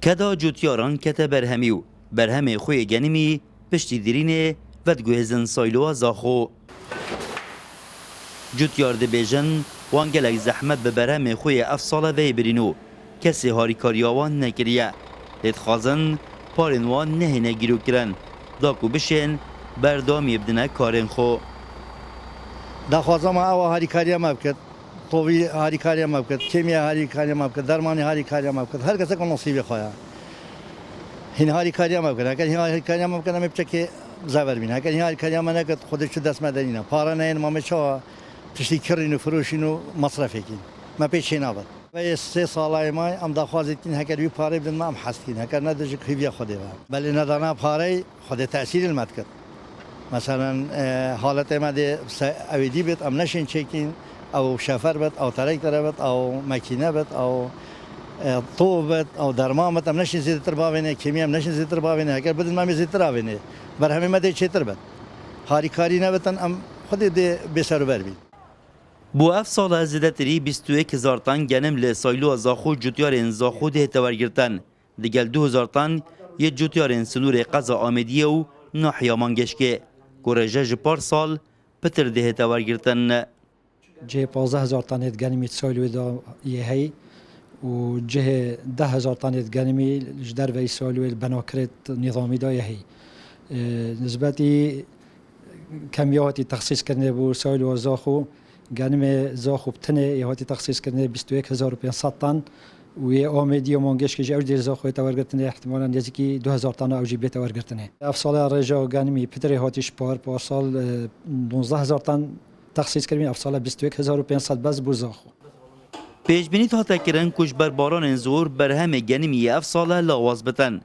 کدا جوتیاران کته برهمیو برهم خوی گنمی پشتی دیرینه ودگوهزن سایلو زاخو جوتیار ده بیجن وانگلک زحمت به برهم خوی افصال وی برینو کسی هاری کاریاوان نکریه لید خازن پارنوان نهینه گیرو کرن داکو بشین بردامی بدنه کارن خو دخوازم او هاری کاریا مبکد طوی هاری کاریا مبکد کیمیا هاری کاریا مبکد درمانی هاری کاریا مبکد هر کسی که نصیب خواهد هین هاری کاریا مبکد اگر هین هاری کاریا مبکد نمیشه که زبر بینه اگر هین هاری کاریا منکد خودش دست مدنینه پاره نه ما چه تشتی کرین و فروشین و مصرف کن ما پیش نبود و 3 ساله ما ام دخوازید کن هکر بی پاره بدن ما ام حست کن هکر نداشت خوبی خوده با ولی ندانه پاره خود تأثیر المد کرد مثلا حالت ما ده اویدی بید ام نشین چکین او شفر بید او ترکتر بید او مکینه بید او طوب بید او درمان بید ام نشین زیدتر باوینه کمی ام نشین زیدتر باوینه اگر بدن ما زیدتر آوینه بر همه ما ده چیتر بید هاری کاری نبتن ام خود ده بسر بر بید بو اف سال زیدتری 21,000 تن گنم ل سایلو زاخو جوتیارن زاخو ده تورگرتن دگل 2,000 تن یه جوتیارن سنور قزا آمدیه و ناحیا مانگشکه گرجه جپار سال پتر ده تورگرتن جه 15,000 تن گنمی سایلو دا یه هی و جه 10,000 تن گنمی جدر وی سایلو بناکرت نظامی دا یه هی نسبتی کمیاتی تخصیص کرده بو سایلو زاخو گنم زاخو بتنه یهاتی تخصیص کرده 21,500 تن و یه آمدی و مانگش که جوری در زاخوی تورگرتنه احتمالاً نزدیکی 2,000 تن اوجی به تورگرتنه افسال رجا گنمی پدر هاتیش پارسال 19,000 تن تخصیص کردیم افسال 21,500 بس بو زاخو پیشبینی تا تکرن کش بر باران زور برهم گنمی افسال لاواز بتن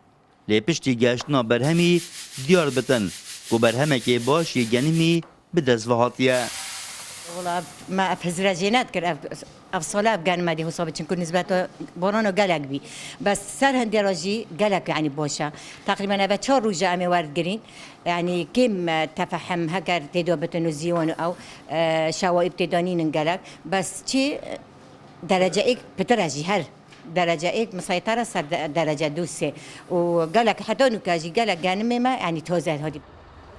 لپشتی گشتنا برهمی دیار بتن و برهمه که باش یه گنمی به دزوهاتیه والله ما افزر جينات كر افصلاب كان مادي حساب تكون نسبته بورانو قلق بي بس سر هندي راجي قلق يعني بوشا تقريبا انا 4 روجا امي وارد جرين يعني كم تفهم هكر تدو بتنوزيون او شوائب تدانين قلق بس شي درجه اك بتراجي هر درجه اك مسيطره صار درجه دوسه وقلق حتى نكاجي قلق كان ما يعني توزن هذه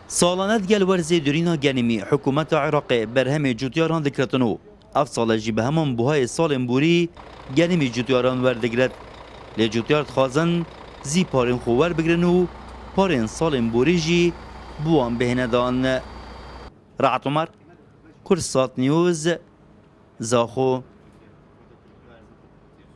سالانت گل ورزی دورینا گنمی حکومت عراق برهم جوتیاران دکرتنو اف سال جی به همان بوهای سال بوری گنمی جوتیاران وردگرد لی جوتیارت خوازن زی پارن خوور بگرنو پارن سال بوری جی بوان بهنه دان رعت عمر کرسات نیوز زاخو